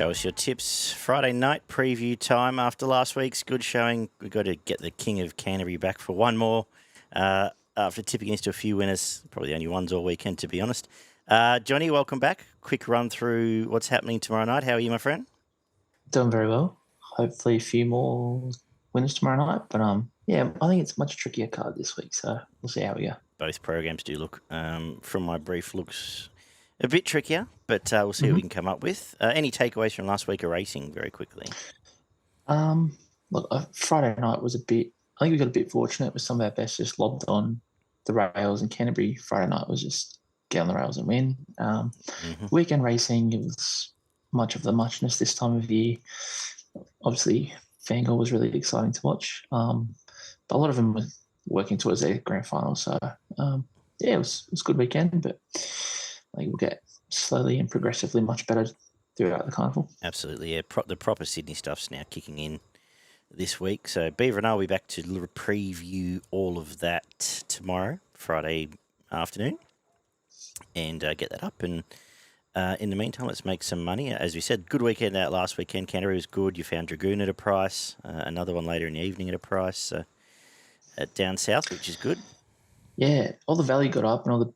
Show us your tips. Friday night preview time after last week's good showing. We've got to get the King of Canterbury back for one more. After tipping against a few winners, probably the only ones all weekend, to be honest. Johnny, welcome back. Quick run through what's happening tomorrow night. How are you, my friend? Doing very well. Hopefully a few more winners tomorrow night. But yeah, I think it's a much trickier card this week, so we'll see how we go. Both programs do look, from my brief, looks a bit trickier, but we'll see what we can come up with. Any takeaways from last week of racing very quickly? Look, Friday night was I think we got a bit fortunate with some of our best just lobbed on the rails, and Canterbury Friday night was just get on the rails and win. Weekend racing, it was much of the muchness this time of year. Obviously, Fangirl was really exciting to watch, but a lot of them were working towards their grand final. So, yeah, it was a good weekend, but I think we'll get slowly and progressively much better throughout the carnival. Absolutely, yeah. The proper Sydney stuff's now kicking in this week. So Beaver and I will be back to preview all of that tomorrow, Friday afternoon, and get that up. And in the meantime, let's make some money. As we said, good weekend out last weekend. Canterbury was good. You found Dragoon at a price. Another one later in the evening at a price at down south, which is good. Yeah, all the value got up and all the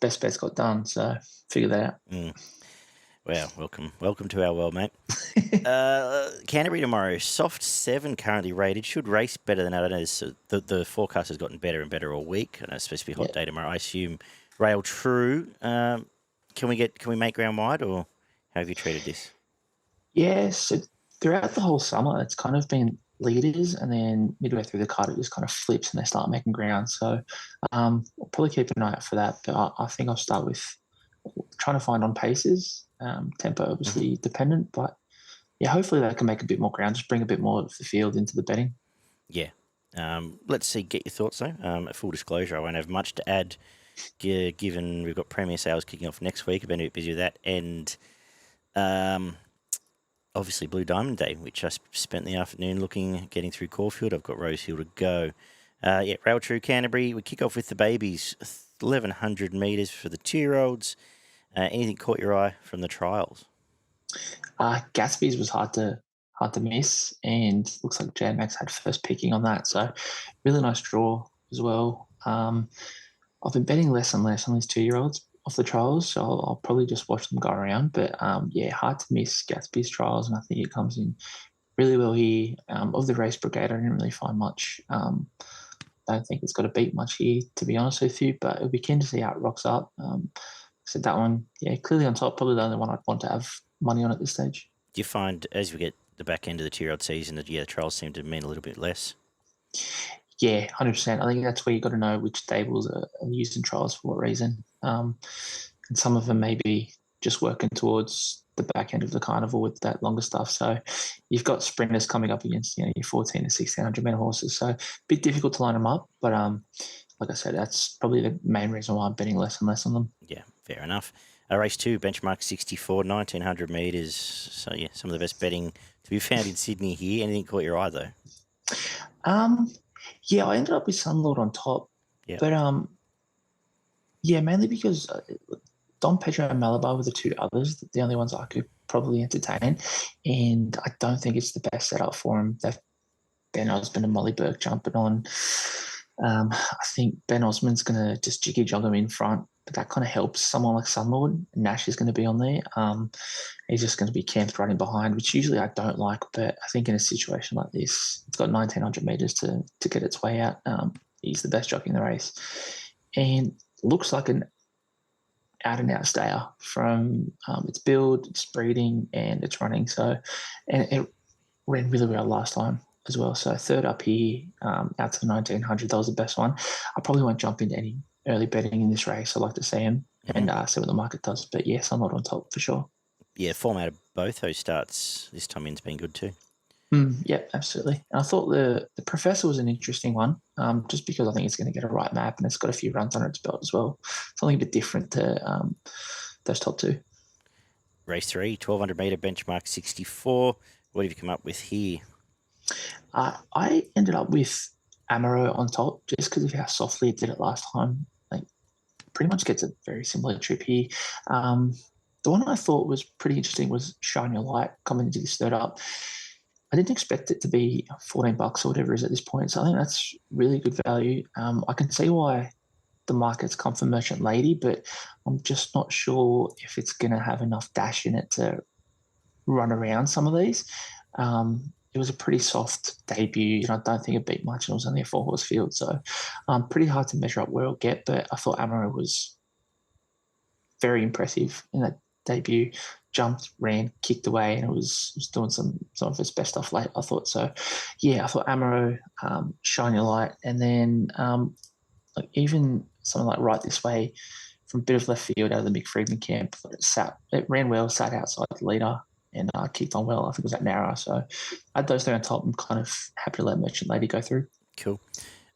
best bets got done. So figure that out. Well, welcome to our world, mate. Canterbury tomorrow, soft 7 currently rated, should race better than others. The forecast has gotten better and better all week. I know it's supposed to be a hot day tomorrow. I assume rail true. Can we make ground wide, or how have you treated this? Yes, so throughout the whole summer, it's kind of been leaders, and then midway through the card, it just kind of flips and they start making ground. So I'll probably keep an eye out for that. But I think I'll start with trying to find on paces. Tempo obviously dependent, but yeah, hopefully they can make a bit more ground, just bring a bit more of the field into the betting. Yeah. Let's see, get your thoughts though. Full disclosure, I won't have much to add, given we've got Premier Sales kicking off next week. I've been a bit busy with that, and obviously Blue Diamond Day, which I spent the afternoon getting through Caulfield. I've got Rosehill to go. Rail True Canterbury. We kick off with the babies, 1,100 metres for the 2-year-olds. Anything caught your eye from the trials? Gatsby's was hard to miss, and looks like J-Max had first picking on that. So really nice draw as well. I've been betting less and less on these 2-year-olds off the trials, so I'll probably just watch them go around. But yeah, hard to miss Gatsby's trials, and I think it comes in really well here. Of the race brigade, I didn't really find much. I don't think it's got to beat much here, to be honest with you, but it'll be keen to see how it rocks up. So that one, yeah, clearly on top, probably the only one I'd want to have money on at this stage. Do you find, as we get the back end of the 2-year-old season, that the trials seem to mean a little bit less? Yeah, 100%. I think that's where you got to know which stables are used in trials for what reason. And some of them may be just working towards the back end of the carnival with that longer stuff. So you've got sprinters coming up against your 14 to 1600 meter horses. So a bit difficult to line them up, but like I said, that's probably the main reason why I'm betting less and less on them. Yeah, fair enough. Race 2, benchmark 64, 1900 metres. So, yeah, some of the best betting to be found in Sydney here. Anything caught your eye, though? Yeah, I ended up with Sunlord on top. Yep. But, yeah, mainly because Don Pedro and Malabar were the two others, the only ones I could probably entertain. And I don't think it's the best setup for him. They've Ben Osmond and Molly Burke jumping on. I think Ben Osmond's going to just jiggy jog him in front, but that kind of helps someone like Sunlord. Nash is going to be on there. He's just going to be camped running behind, which usually I don't like, but I think in a situation like this, it's got 1900 metres to get its way out. He's the best jockey in the race. And looks like an out-and-out stayer from its build, its breeding, and its running. So, and it ran really well last time as well. So third up here, out to the 1900, that was the best one. I probably won't jump into any early betting in this race. I'd like to see him and see what the market does. But yes, I'm not on top for sure. Yeah, format of both those starts this time in's been good too. Yeah, absolutely. And I thought the Professor was an interesting one, just because I think it's going to get a right map and it's got a few runs under its belt as well. Something a bit different to those top two. Race 3, 1200 metre benchmark 64. What have you come up with here? I ended up with Amaro on top just because of how softly it did it last time. Like, pretty much gets a very similar trip here. The one I thought was pretty interesting was Shine Your Light coming into this third up. I didn't expect it to be $14 or whatever it is at this point. So I think that's really good value. I can see why the market's come for Merchant Lady, but I'm just not sure if it's going to have enough dash in it to run around some of these. It was a pretty soft debut, and I don't think it beat much. It was only a 4-horse field, so pretty hard to measure up where it'll get. But I thought Amaro was very impressive in that debut. Jumped, ran, kicked away, and it was doing some of its best stuff late. I thought so. Yeah, I thought Amaro, Shine Your Light, and then like even something like Right This Way from a bit of left field out of the Mick Friedman camp. It ran well, sat outside the leader, and kicked on well. I think it was at Narra. So I had those three on top. I'm kind of happy to let Merchant Lady go through. Cool.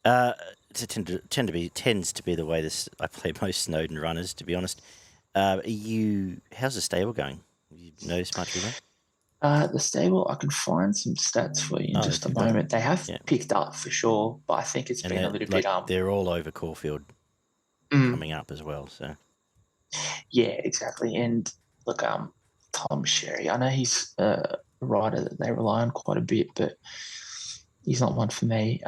It tends to be the way I play most Snowden runners, to be honest. How's the stable going? Have you noticed much of them? The stable, I can find some stats for you in just a moment. They have picked up for sure, but I think it's been a little bit. They're all over Caulfield coming up as well. So yeah, exactly. And look, Tom Sherry, I know he's a rider that they rely on quite a bit, but he's not one for me.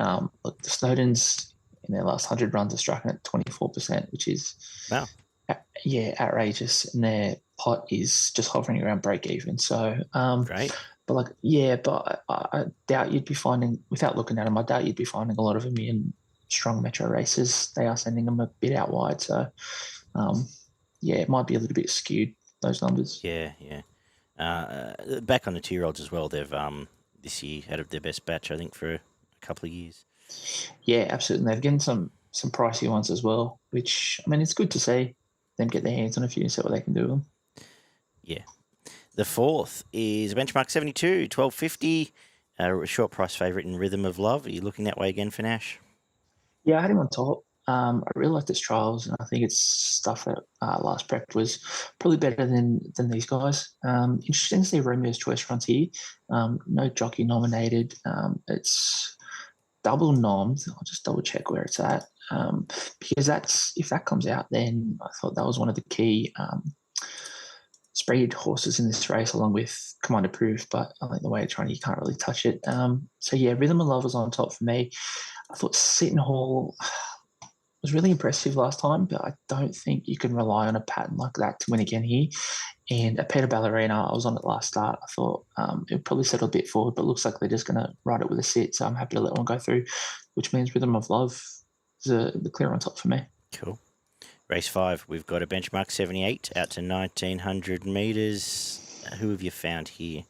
Look, the Snowdens in their last 100 runs are striking at 24%, which is wow. Outrageous, and their pot is just hovering around break even. So, great. But I doubt you'd be finding, without looking at them, I doubt you'd be finding a lot of them in strong metro races. They are sending them a bit out wide. So, it might be a little bit skewed, those numbers. Yeah. Back on the 2-year-olds as well, they've this year had their best batch, I think, for a couple of years. Yeah, absolutely. They've getting some pricey ones as well, which, I mean, it's good to see them get their hands on a few and see what they can do with them. Yeah. The fourth is Benchmark 72, $12.50, a short price favourite in Rhythm of Love. Are you looking that way again for Nash? Yeah, I had him on top. I really liked its trials, and I think it's stuff that last prep was probably better than these guys. Interesting to see Romeo's Choice runs here. No jockey nominated. It's double nommed. I'll just double check where it's at, because if that comes out, then I thought that was one of the key spread horses in this race, along with Commander Proof. But I think the way it's running, you can't really touch it. So yeah, Rhythm of Love was on top for me. I thought Seton Hall was really impressive last time, but I don't think you can rely on a pattern like that to win again here. And at Peter Ballerina, I was on it last start. I thought it would probably settle a bit forward, but it looks like they're just going to ride it with a sit. So I'm happy to let one go through, which means Rhythm of Love is the clear on top for me. Cool. Race 5, we've got a Benchmark 78 out to 1,900 metres. Who have you found here?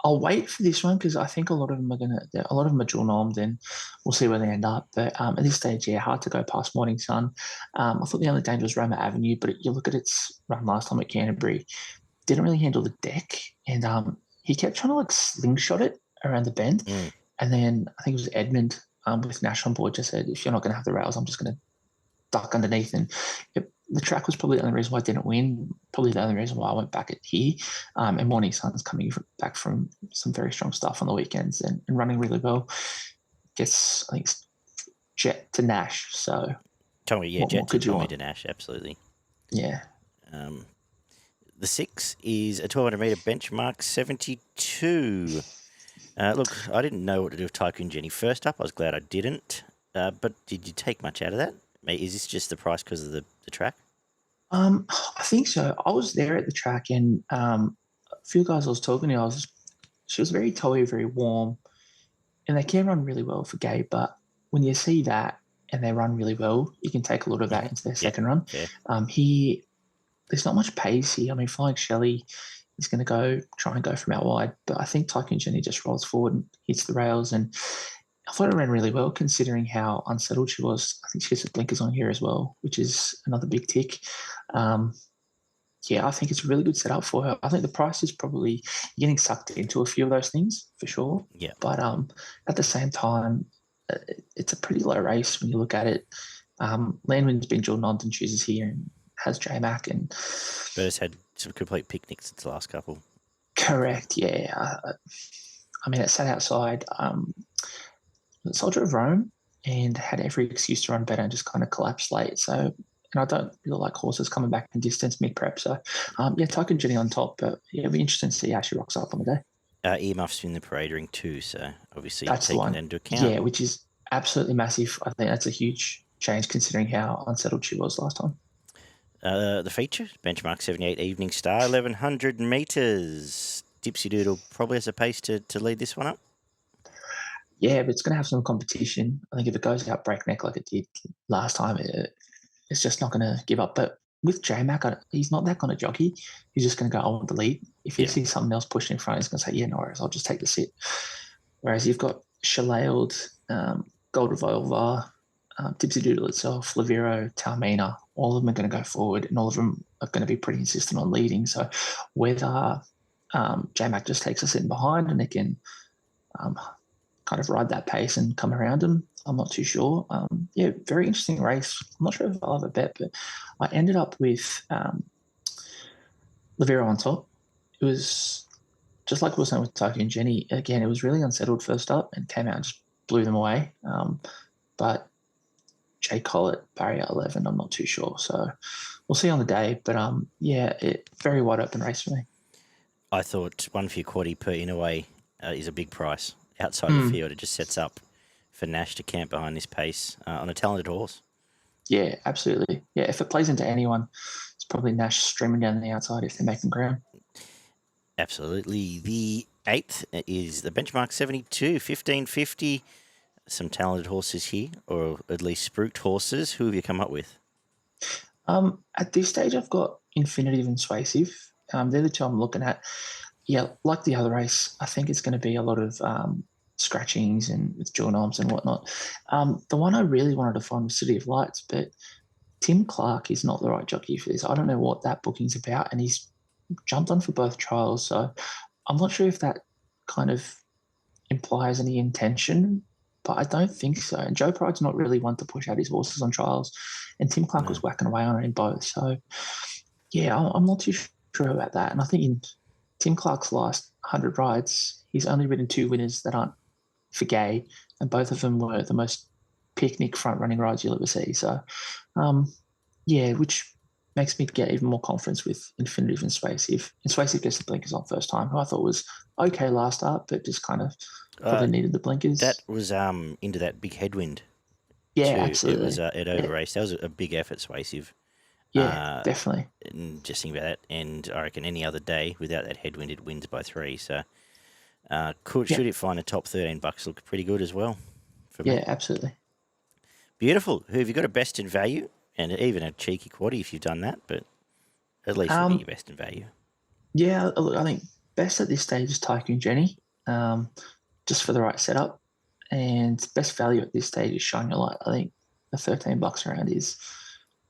I'll wait for this one because I think a lot of them are dual normed, and we'll see where they end up. But at this stage, hard to go past Morning Sun. I thought the only danger was Roma Avenue, but you look at its run last time at Canterbury, didn't really handle the deck, and he kept trying to like slingshot it around the bend, and then I think it was Edmund with Nash on board just said, if you're not going to have the rails, I'm just going to duck underneath. And the track was probably the only reason why I didn't win, probably the only reason why I went back at here. And Morning Sun's coming back from some very strong stuff on the weekends and running really well. Gets, I think, jet to Nash. So, jet to Nash, absolutely. Yeah. The 6 is a 1,200 metre Benchmark 72. Look, I didn't know what to do with Tycoon Jenny first up. I was glad I didn't. But did you take much out of that? Is this just the price because of the track? I think so. I was there at the track, and a few guys I was talking to, she was very towy, very warm, and they can run really well for Gabe. But when you see that and they run really well, you can take a lot of that into their second run. Yeah. There's not much pace here. I mean, Flying Shelley is going to try and go from out wide, but I think Tycoon Jenny just rolls forward and hits the rails, and I thought it ran really well considering how unsettled she was. I think she has the blinkers on here as well, which is another big tick. I think it's a really good setup for her. I think the price is probably getting sucked into a few of those things for sure. Yeah. But at the same time, it's a pretty low race when you look at it. Landman's been dual nodded and chooses here and has J-Mac. And Burr's had some complete picnics since the last couple. Correct, yeah. I mean, it sat outside Soldier of Rome and had every excuse to run better and just kind of collapsed late. So and I don't really like horses coming back in distance mid-prep. So, Tycoon Jenny on top, but it'll be interesting to see how she rocks up on the day. Earmuffs in the parade ring too, so obviously That's the taking one. that into account. Yeah, which is absolutely massive. I think that's a huge change considering how unsettled she was last time. The feature, Benchmark 78 Evening Star, 1,100 metres. Dipsy Doodle probably has a pace to lead this one up. Yeah, but it's going to have some competition. I think if it goes out breakneck like it did last time, it's just not going to give up. But with J-Mac, he's not that kind of jockey. He's just going to go, I want the lead. If he sees something else pushing in front, he's going to say, yeah, no worries, I'll just take the sit. Whereas you've got Shalailed, Gold Revolver, Tipsy Doodle itself, Lavero, Talmina, all of them are going to go forward and all of them are going to be pretty insistent on leading. So whether J-Mac just takes us in behind and they can kind of ride that pace and come around him, I'm not too sure. Very interesting race. I'm not sure if I'll have a bet, but I ended up with Lavero on top. It was just like we were saying with Tycoon Jenny. Again, it was really unsettled first up and came out and just blew them away. But Jay Collett, barrier 11, I'm not too sure. So we'll see on the day. But very wide open race for me. I thought one for your quaddie per Inaway is a big price. Outside the field, it just sets up for Nash to camp behind this pace on a talented horse. Yeah, absolutely. Yeah, if it plays into anyone, it's probably Nash streaming down the outside if they're making ground. Absolutely. The 8th is the Benchmark 72, 1550. Some talented horses here, or at least spruiked horses. Who have you come up with? At this stage, I've got Infinitive and Suasive. They're the two I'm looking at. Yeah, like the other race, I think it's going to be a lot of scratchings and with jaw knobs and whatnot. The one I really wanted to find was City of Lights, but Tim Clark is not the right jockey for this. I don't know what that booking's about, and he's jumped on for both trials. So I'm not sure if that kind of implies any intention, but I don't think so. And Joe Pride's not really one to push out his horses on trials, and Tim Clark was whacking away on it in both. So, yeah, I'm not too sure about that. And I think in Tim Clark's last 100 rides, he's only ridden 2 winners that aren't for Gay, and both of them were the most picnic front-running rides you'll ever see. So, which makes me get even more confidence with Infinitive and Suasive. And Suasive gets the blinkers on first time, who I thought was okay last start, but just kind of probably needed the blinkers. That was into that big headwind. Yeah, too. absolutely. It was it over-raced. That was a big effort, Suasive. Yeah, definitely. And just think about that. And I reckon any other day without that headwind, it wins by 3. So should it find a top $13 look pretty good as well for me. Yeah, absolutely. Beautiful. Who have you got a best in value? And even a cheeky quaddie if you've done that, but at least we'll get your best in value. Yeah, I think best at this stage is Tycoon Jenny, just for the right setup. And best value at this stage is Shine Your Light. I think the $13 around is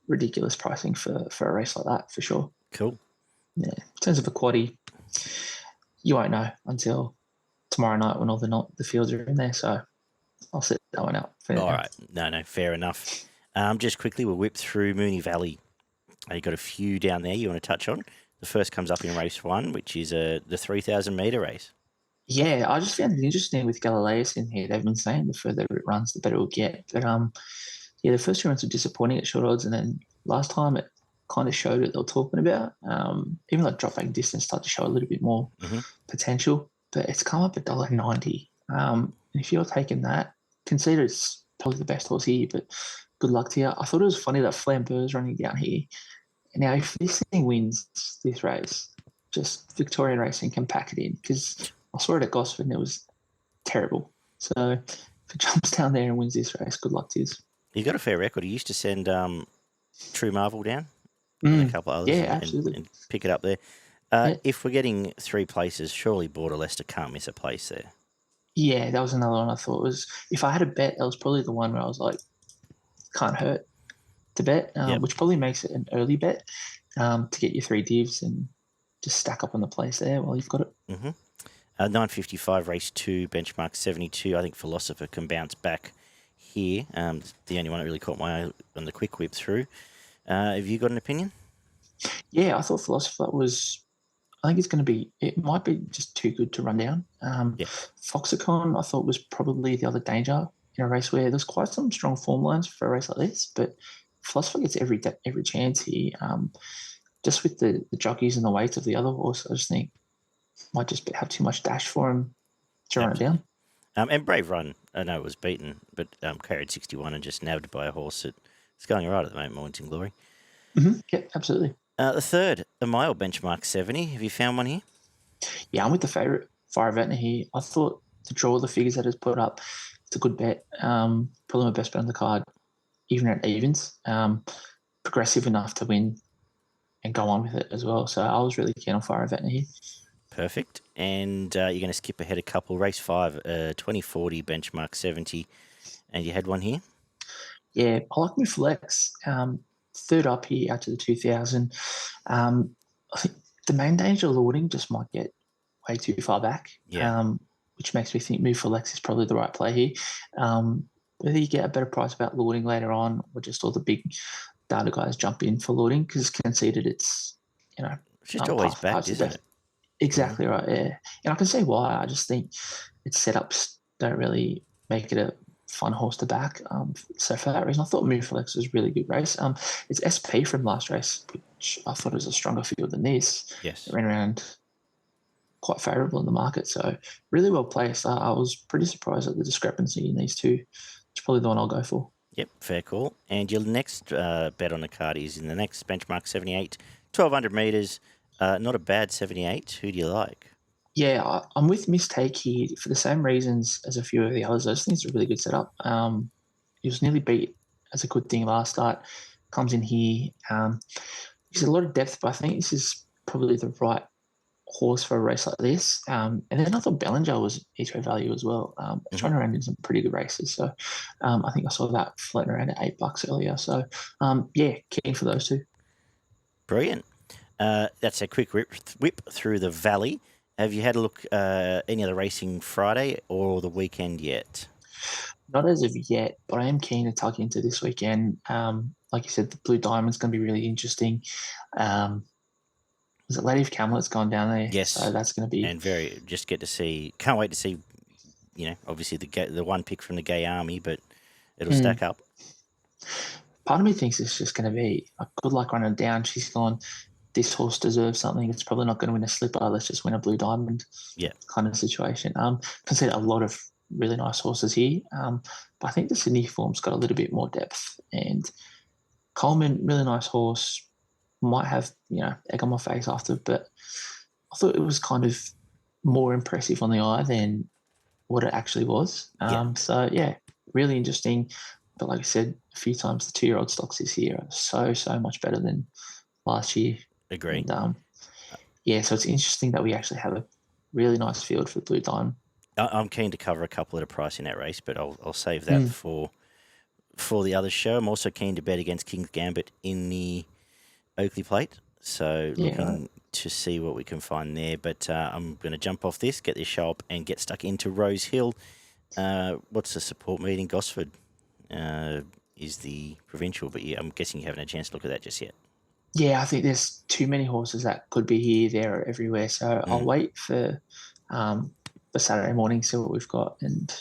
ridiculous pricing for a race like that, for sure. Cool. Yeah. In terms of a quaddie, you won't know until tomorrow night when all the fields are in there. So I'll set that one out. All right. No, fair enough. Just quickly, we'll whip through Moonee Valley. You've got a few down there you want to touch on. The first comes up in race 1, which is the 3,000-metre race. Yeah, I just found it interesting with Galileus in here. They've been saying the further it runs, the better it'll get. But the first 2 runs were disappointing at short odds, and then last time it kind of showed what they were talking about. Even like drop back distance started to show a little bit more potential, but it's come up at $1.90. And if you're taking that, consider it's probably the best horse here, but good luck to you. I thought it was funny that Flambeur's running down here. Now, if this thing wins this race, just Victorian Racing can pack it in, because I saw it at Gosford and it was terrible. So if it jumps down there and wins this race, good luck to you. He's got a fair record. He used to send True Marvel down and a couple of others and pick it up there. If we're getting 3 places, surely Border Leicester can't miss a place there. Yeah, that was another one I thought was, if I had a bet, that was probably the one where I was like, can't hurt to bet, which probably makes it an early bet to get your 3 divs and just stack up on the place there while you've got it. 9:55 race 2, benchmark 72. I think Philosopher can bounce back here. The only one that really caught my eye on the quick whip through. Have you got an opinion? Yeah, I thought Philosopher I think it's going to be, it might be just too good to run down. Foxicon, I thought, was probably the other danger in a race where there's quite some strong form lines for a race like this, but Philosopher gets every chance here. Just with the jockeys and the weights of the other horse, I just think might just have too much dash for him to run it down. And Brave Run, I know it was beaten, but carried 61 and just nabbed by a horse that's going all right at the moment, Mornington Glory. Mm-hmm. Yeah, absolutely. The third, a mile benchmark 70. Have you found one here? Yeah, I'm with the favourite, Fire Ventnor here. I thought to draw the figures that it's put up, it's a good bet. Probably my best bet on the card, even at evens. Progressive enough to win and go on with it as well. So I was really keen on Fire Ventnor here. Perfect. And you're going to skip ahead a couple. Race 5, 2040 benchmark 70. And you had one here? Yeah, I like my flex. Third up here out to the 2000. I think the main danger of Lording just might get way too far back. Yeah. Which makes me think move for Lex is probably the right play here. Whether you get a better price about Lording later on or just all the big data guys jump in for Lording because conceded it's, It's just always backed, isn't it? Exactly right, yeah. And I can see why. I just think its setups don't really make it a fun horse to back. So for that reason, I thought Move Flex was a really good race. It's SP from last race, which I thought was a stronger field than this. Yes. It ran around quite favourable in the market, so really well placed. I was pretty surprised at the discrepancy in these two. It's probably the one I'll go for. Yep, fair call. And your next bet on the card is in the next benchmark 78, 1200 metres. Not a bad 78. Who do you like? Yeah, I'm with Mistake here for the same reasons as a few of the others. I just think it's a really good setup. He was nearly beat as a good thing last start. Comes in here. There's a lot of depth, but I think this is probably the right horse for a race like this. And then I thought Bellinger was each-way value as well. It's run around in some pretty good races. So I think I saw that floating around at $8 earlier. So yeah, keen for those two. Brilliant. That's a quick whip through the valley. Have you had a look any other racing Friday or the weekend yet? Not as of yet, but I am keen to tuck into this weekend. Like you said, the Blue Diamond's going to be really interesting. Was it Lady of Camelot's gone down there? Yes. So that's going to be... And can't wait to see, obviously the one pick from the Gay Army, but it'll stack up. Part of me thinks it's just going to be a good luck running down. She's gone, this horse deserves something. It's probably not going to win a slipper. Let's just win a Blue Diamond kind of situation. Consider a lot of really nice horses here. But I think the Sydney form's got a little bit more depth. And Coleman, really nice horse, might have, egg on my face after, but I thought it was kind of more impressive on the eye than what it actually was. So, yeah, really interesting. But like I said a few times, the 2-year-old stocks this year are so much better than last year. Agree. And, so it's interesting that we actually have a really nice field for Blue Diamond. I'm keen to cover a couple at a price in that race, but I'll save that for the other show. I'm also keen to bet against King's Gambit in the Oakley Plate, so looking to see what we can find there. But I'm going to jump off this, get this show up, and get stuck into Rose Hill. What's the support meeting? Gosford is the provincial, but I'm guessing you haven't had a chance to look at that just yet. Yeah, I think there's too many horses that could be here, there, or everywhere. So I'll wait for the Saturday morning, see what we've got, and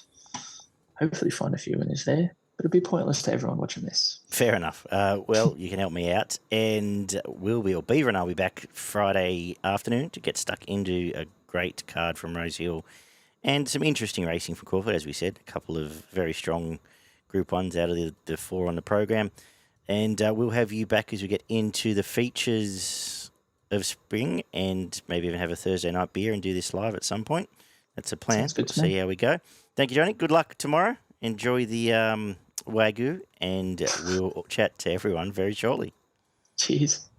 hopefully find a few winners there. But it'd be pointless to everyone watching this. Fair enough. Well, you can help me out, and Beaver and I'll be back Friday afternoon to get stuck into a great card from Rose Hill and some interesting racing from Caulfield, as we said. A couple of very strong Group 1s out of the 4 on the program. And we'll have you back as we get into the features of spring and maybe even have a Thursday night beer and do this live at some point. That's a plan. We'll see how we go. Thank you, Johnny. Good luck tomorrow. Enjoy the Wagyu, and we'll chat to everyone very shortly. Cheers.